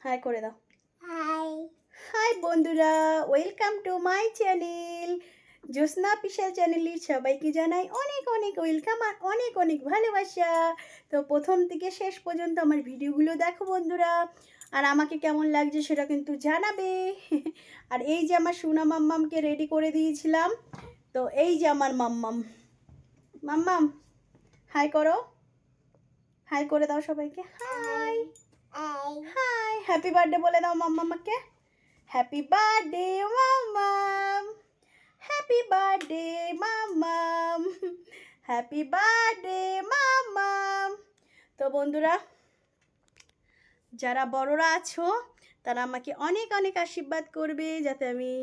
High করে দাও। High high বন্ধুরা, welcome to my channel Jyotsna official চ্যানেলের সবাইকে জানাই অনেক অনেক ওয়েলকাম আর অনেক অনেক ভালোবাসা। তো প্রথম থেকে শেষ পর্যন্ত আমার ভিডিওগুলো দেখো বন্ধুরা, আর আমাকে কেমন লাগছে সেটা কিন্তু জানাবে। আর এই যে আমার সোনা মাম্মামকে রেডি করে দিয়েছিলাম, তো এই যে আমার মাম্মাম। মাম্মাম হাই করো, হাই করে দাও সবাইকে। হাই হাই, হ্যাপি বার্থডে বলে দাও মাম্মামাকে। হ্যাপি বার্থডে মাম্মাম, হ্যাপি বার্থডে মাম্মাম, হ্যাপি বার্থডে মাম্মাম। তো বন্ধুরা, যারা বড়রা আছো তারা আমাকে অনেক অনেক আশীর্বাদ করবে, যাতে আমি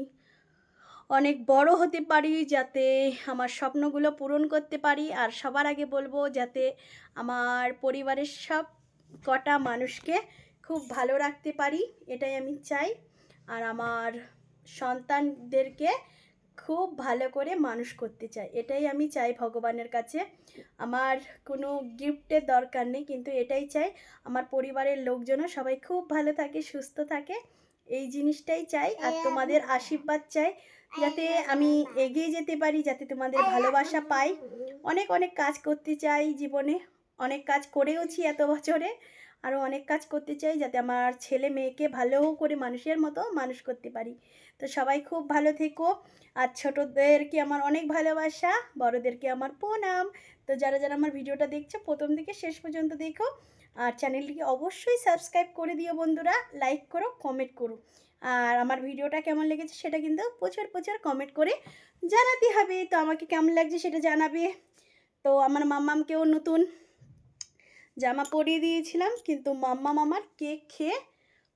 অনেক বড় হতে পারি, যাতে আমার স্বপ্নগুলো পূরণ করতে পারি। আর সবার আগে বলবো, যাতে আমার পরিবারের সব কটা মানুষকে খুব ভালো রাখতে পারি, এটাই আমি চাই। আর আমার সন্তানদেরকে খুব ভালো করে মানুষ করতে চাই, এটাই আমি চাই ভগবানের কাছে। আমার কোনো গিফটের দরকার নেই, কিন্তু এটাই চাই আমার পরিবারের লোকজনও সবাই খুব ভালো থাকে, সুস্থ থাকে, এই জিনিসটাই চাই। আর তোমাদের আশীর্বাদ চাই, যাতে আমি এগিয়ে যেতে পারি, যাতে তোমাদের ভালোবাসা পাই। অনেক অনেক কাজ করতে চাই জীবনে, অনেক কাজ করেওছি এত বছরে, আরও অনেক কাজ করতে চাই, যাতে আমার ছেলে মেয়েকে ভালো করে মানুষের মতো মানুষ করতে পারি। তো সবাই খুব ভালো থেকো। আর ছোটোদেরকে আমার অনেক ভালোবাসা, বড়োদেরকে আমার প্রণাম। তো যারা যারা আমার ভিডিওটা দেখছো প্রথম থেকে শেষ পর্যন্ত দেখো, আর চ্যানেলটিকে অবশ্যই সাবস্ক্রাইব করে দিও বন্ধুরা, লাইক করো, কমেন্ট করো। আর আমার ভিডিওটা কেমন লেগেছে সেটা কিন্তু প্রচুর প্রচুর কমেন্ট করে জানাতে হবে। তো আমাকে কেমন লাগছে সেটা জানাবে। তো আমার মাম্মামকেও নতুন জামা পরিয়ে দিয়েছিলাম, কিন্তু মাম্মাম আমার কেক খেয়ে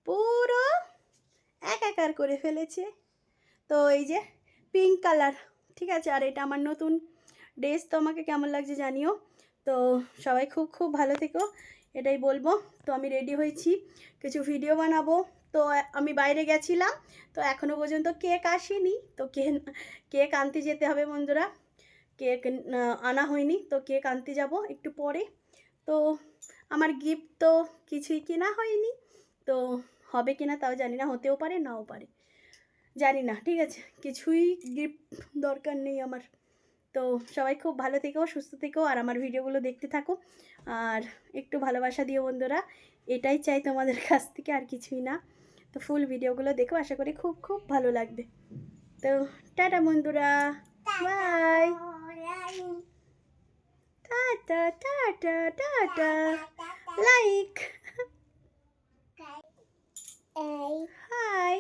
পুরো একাকার করে ফেলেছে। তো এই যে পিঙ্ক কালার, ঠিক আছে। আর এটা আমার নতুন ড্রেস, তো আমাকে কেমন লাগছে জানিও। তো সবাই খুব খুব ভালো থেকো, এটাই বলবো। তো আমি রেডি হয়েছি, কিছু ভিডিও বানাবো। তো আমি বাইরে গেছিলাম, তো এখনও পর্যন্ত কেক আসেনি। তো কেক আনতে যেতে হবে বন্ধুরা, কেক আনা হয়নি, তো কেক আনতে যাব একটু পরে। তো আমার গিফট তো কিছুই কেনা হয়নি, তো হবে কিনা তাও জানি না, হতেও পারে নাও পারে, জানি না, ঠিক আছে। কিছুই গিফট দরকার নেই আমার। তো সবাই খুব ভালো থেকো, সুস্থ থেকো, আর আমার ভিডিওগুলো দেখতে থাকো, আর একটু ভালোবাসা দিও বন্ধুরা, এটাই চাই তোমাদের কাছ থেকে, আর কিছুই না। তো ফুল ভিডিওগুলো দেখো, আশা করি খুব খুব ভালো লাগবে। তো টাটা বন্ধুরা, bye, tata tata tata, like, hi,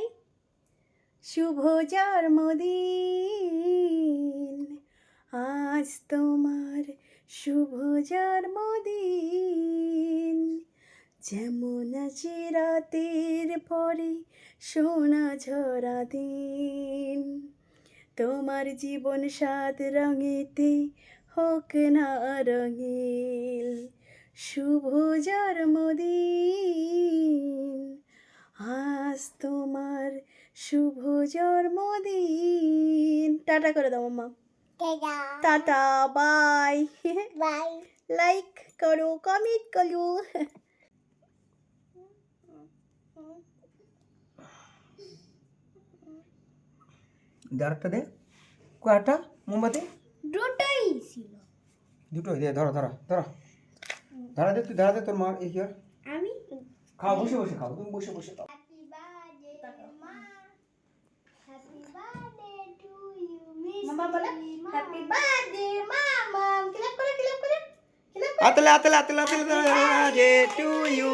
শুভ জন্মদিন, আজ তোমার শুভ জন্মদিন, যেমন আছে রাতের পরে সোনা ঝরা দিন, তোমার জীবন সাত রঙেতে হোক না রঙিল, শুভ জন্মদিন, আজ তোমার শুভ জন্মদিন। টাটা করে দাও মাম্মা, টাটা, বাই বাই, লাইক করো, কমেন্ট করো। দাঁড়টা দে, কয়টা মোমবাতি? দুটোই ছিল। দুটো দে, ধরো ধরো ধরো, ধরা দে, তুই ধরা দে, তোর মা এই কি আমি খাও, বসে বসে খাও, তুমি বসে বসে খাও। হ্যাপি বার্থডে মা, happy birthday to you miss মামা বলে হ্যাপি বার্থডে মামা, ক্ল্যাপ করে ক্ল্যাপ করে ক্ল্যাপ করে। আতলে আতলে আতলে আতলে birthday to you,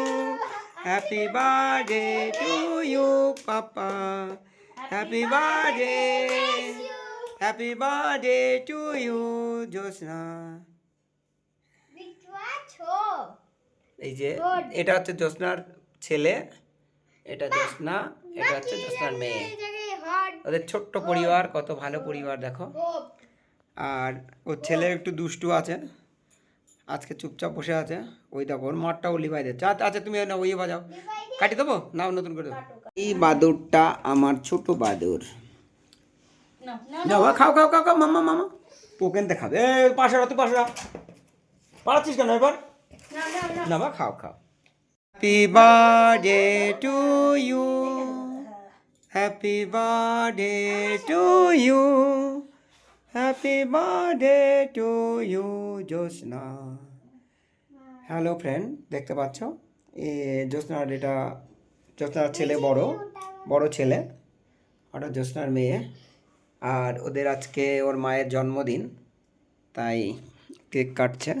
happy birthday to you পাপা, happy birthday, happy birthday to you Jyotsna. এই যে এটা হচ্ছে জ্যোৎস্নার ছেলে, এটা জ্যোৎস্না, এটা হচ্ছে জ্যোৎস্নার মেয়ে। ওদের ছোট্ট পরিবার, কত ভালো পরিবার দেখো। আর ওর ছেলে একটু দুষ্টু আছে, আজকে চুপচাপ বসে আছে। ওই দেখো ওর মাঠটা ও লিভাই দিচ্ছে। আচ্ছা তুমি না ওই বাজাও, কাটি দেবো, নাও নতুন করে দেবো। এই বাদুরটা আমার ছোট বাদুর। না খাও খাও খাও খাও, মামা মামা ওকেন দেখাবে। এ পাশে তুই পাশে পাড়াচ্ছিস কেন এবার? না বা খাও খাও। Happy birthday to you, happy birthday to you, happy birthday to you Jyotsna. Hello friend, দেখতে পাচ্ছ জ্যোৎস্নার, এটা জ্যোৎস্নার ছেলে, বড় ছেলে, ওটা জ্যোৎস্নার মেয়ে। আর ওদের আজকে ওর মায়ের জন্মদিন, তাই কেক কাটছে।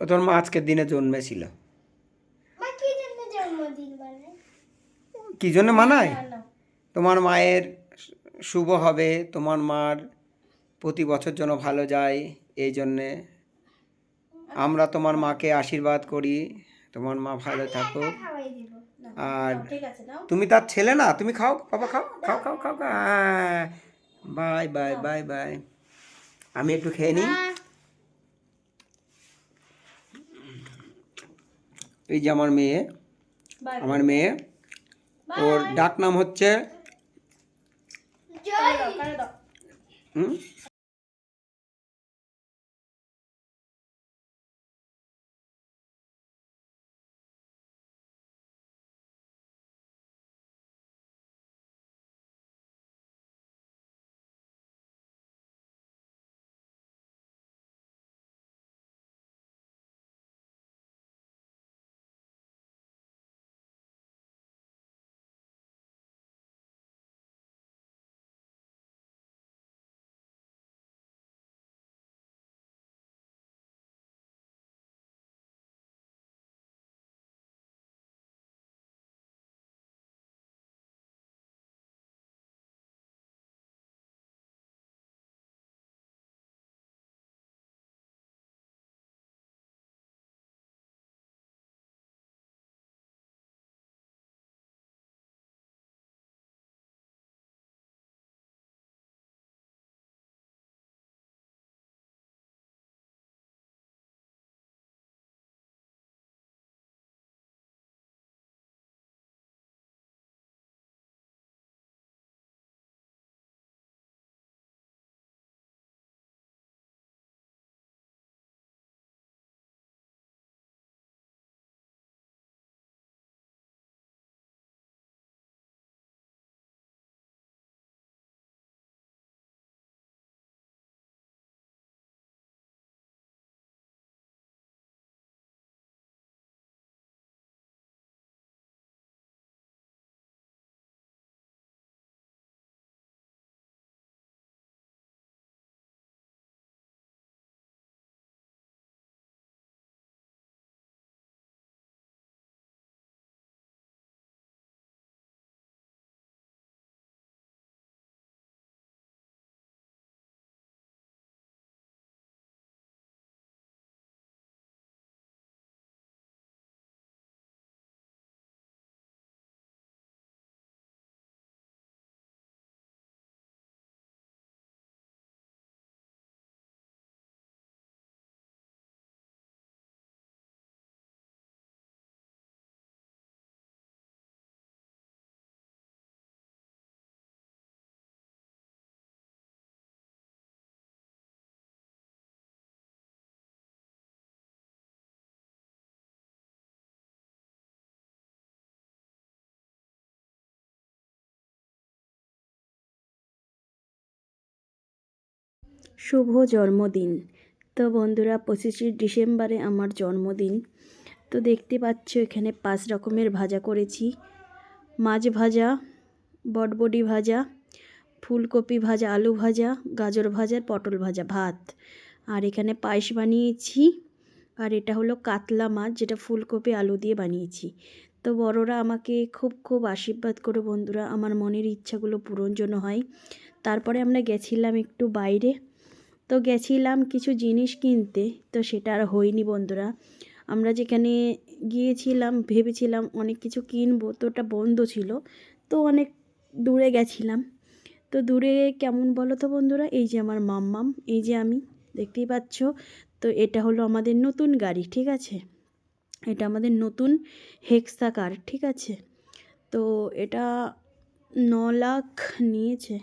ও তোর মা আজকের দিনে জন্মেছিল। কি জন্য মানায়? তোমার মায়ের শুভ হবে, তোমার মার প্রতি বছর যেন ভালো যায়, এই জন্যে আমরা তোমার মাকে আশীর্বাদ করি, তোমার মা ভালো থাকুক। আর তুমি তার ছেলে না, তুমি খাও বাবা, খাও খাও খাও খাও খাও। হ্যাঁ, বাই বাই বাই বাই। আমি একটু খেয়ে নিই। এই যে আমার মেয়ে, ওর ডাক নাম হচ্ছে শুভ জন্মদিন। তো বন্ধুরা, 25শে ডিসেম্বরে আমার জন্মদিন। তো দেখতে পাচ্ছ এখানে 5 রকমের ভাজা করেছি। মাছ ভাজা, বটবডি ভাজা, ফুলকপি ভাজা, আলু ভাজা, গাজর ভাজা, পটল ভাজা, ভাত। আর এখানে পায়েস বানিয়েছি। আর এটা হলো কাতলা মাছ, যেটা ফুলকপি আলু দিয়ে বানিয়েছি। তো বড়রা আমাকে খুব খুব আশীর্বাদ করে বন্ধুরা, আমার মনের ইচ্ছাগুলো পূরণ যেন হয়। তারপরে আমরা গেছিলাম একটু বাইরে, তো গেছিলাম কিছু জিনিস কিনতে, তো সেটা আর হয়নি বন্ধুরা। আমরা যেখানে গিয়েছিলাম ভেবেছিলাম অনেক কিছু কিনবো, তো ওটা বন্ধ ছিল, তো অনেক দূরে গেছিলাম। তো দূরে কেমন বলো তো বন্ধুরা, এই যে আমার মাম্মাম, এই যে আমি, দেখতেই পাচ্ছ। তো এটা হলো আমাদের নতুন গাড়ি, ঠিক আছে, এটা আমাদের নতুন হেক্সা কার, ঠিক আছে। তো এটা 9 লাখ নিয়েছে,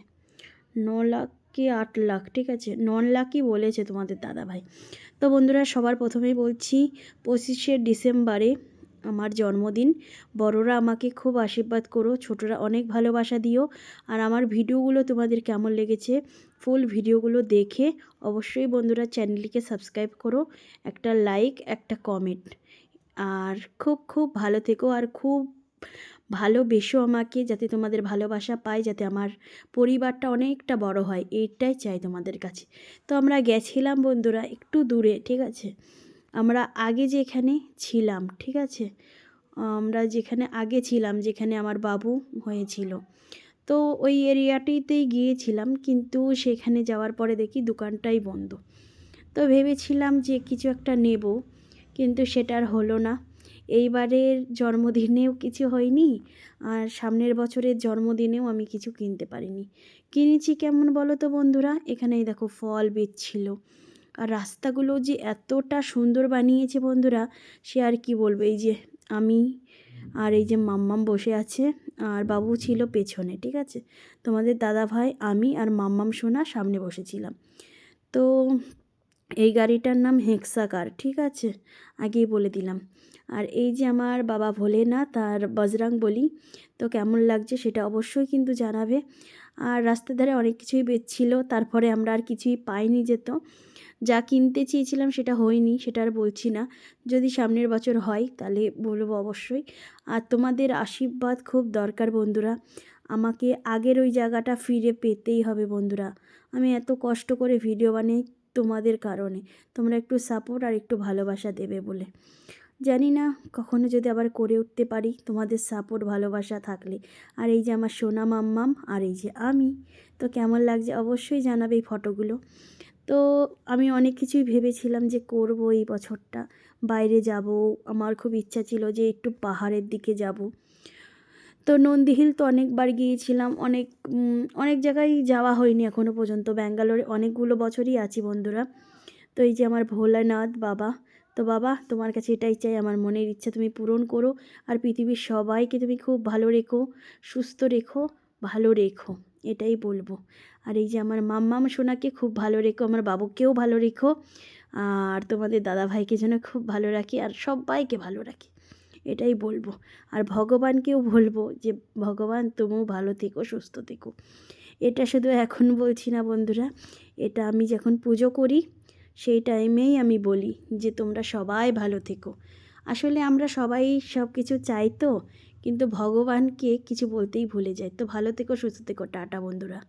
9 লাখ কি 8 লাখ, ঠিক আছে 9 লাখই বলেছে তোমাদের দাদাভাই। তো বন্ধুরা সবার প্রথমেই বলছি 25শে ডিসেম্বরে আমার জন্মদিন। বড়রা আমাকে খুব আশীর্বাদ করো, ছোটরা অনেক ভালোবাসা দিও। আর আমার ভিডিওগুলো তোমাদের কেমন লেগেছে ফুল ভিডিওগুলো দেখে অবশ্যই বন্ধুরা চ্যানেলটিকে সাবস্ক্রাইব করো, একটা লাইক একটা কমেন্ট। আর খুব খুব ভালো থেকো আর খুব ভালোবেসো আমাকে, যাতে তোমাদের ভালোবাসা পাই, যাতে আমার পরিবারটা অনেকটা বড় হয়, এইটাই চাই তোমাদের কাছে। তো আমরা গেছিলাম বন্ধুরা একটু দূরে, ঠিক আছে, আমরা আগে যেখানে ছিলাম, ঠিক আছে, আমরা যেখানে আগে ছিলাম, যেখানে আমার বাবু হয়েছিল, তো ওই এরিয়াটিতেই গিয়েছিলাম, কিন্তু সেখানে যাওয়ার পরে দেখি দোকানটাই বন্ধ। তো ভেবেছিলাম যে কিছু একটা নেব, কিন্তু সেটা আর হলো না। এইবারের জন্মদিনেও কিছু হয়নি, আর সামনের বছরের জন্মদিনেও আমি কিছু কিনতে পারিনি। কিনেছি কেমন বলো তো বন্ধুরা, এখানেই দেখো ফল বেচছিল, আর রাস্তাগুলো যে এতটা সুন্দর বানিয়েছে বন্ধুরা, সে আর কি বলবো। এই যে আমি আর এই যে মাম্মাম বসে আছে, আর বাবু ছিল পেছনে, ঠিক আছে, তোমাদের দাদা ভাই, আমি আর মাম্মাম সোনা সামনে বসেছিলাম। তো এই গাড়িটার নাম হেক্সাকার, ঠিক আছে, আগেই বলে দিলাম। আর এই যে আমার বাবা ভোলেনাথ আর বজরং বলি, তো কেমন লাগছে সেটা অবশ্যই কিন্তু জানাবে। আর রাস্তার ধারে অনেক কিছুই বেচছিল, তারপরে আমরা আর কিছুই পাইনি, যেত যা কিনতে চেয়েছিলাম সেটা হয়নি, সেটা আর বলছি না। যদি সামনের বছর হয় তাহলে বলবো অবশ্যই। আর তোমাদের আশীর্বাদ খুব দরকার বন্ধুরা, আমাকে আগের ওই জায়গাটা ফিরে পেতেই হবে বন্ধুরা। আমি এত কষ্ট করে ভিডিও বানাই তোমাদের কারণে, তোমরা একটু সাপোর্ট আর একটু ভালোবাসা দেবে বলে। জানি না কখনো যদি আবার করে উঠতে পারি তোমাদের সাপোর্ট ভালোবাসা থাকলে। আর এই যে আমার সোনা মাম্মাম আর এই যে আমি, তো কেমন লাগছে অবশ্যই জানাবে এই ফটোগুলো। তো আমি অনেক কিছুই ভেবেছিলাম যে করব এই বছরটা, বাইরে যাব, আমার খুব ইচ্ছা ছিল যে একটু পাহাড়ের দিকে যাব। তো নন্দীহিল তো অনেকবার গিয়েছিলাম, অনেক জায়গায় যাওয়া হয়নি এখনও পর্যন্ত। ব্যাঙ্গালোরে অনেকগুলো বছরই আছি বন্ধুরা। তো এই যে আমার ভোলানাথ বাবা, তো বাবা তোমার কাছে এটাই চাই, আমার মনের ইচ্ছা তুমি পূরণ করো, আর পৃথিবীর সবাইকে তুমি খুব ভালো রেখো, সুস্থ রেখো, ভালো রেখো, এটাই বলবো। আর এই যে আমার মাম্মাম সোনাকে খুব ভালো রেখো, আমার বাবুকেও ভালো রেখো, আর তোমাদের দাদাভাইকে যেন খুব ভালো রাখি, আর সবাইকে ভালো রাখি, এটাই বলবো। আর ভগবানকেও বলবো যে ভগবান তুমিও ভালো থেকো, সুস্থ থেকো। এটা শুধু এখন বলছি না বন্ধুরা, এটা আমি যখন পুজো করি সেই টাইমেই আমি বলি যে তোমরা সবাই ভালো থেকো। আসলে আমরা সবাই সব কিছু চাই তো, কিন্তু ভগবানকে কিছু বলতেই ভুলে যাই। তো ভালো থেকো, সুস্থ থেকো, টাটা বন্ধুরা।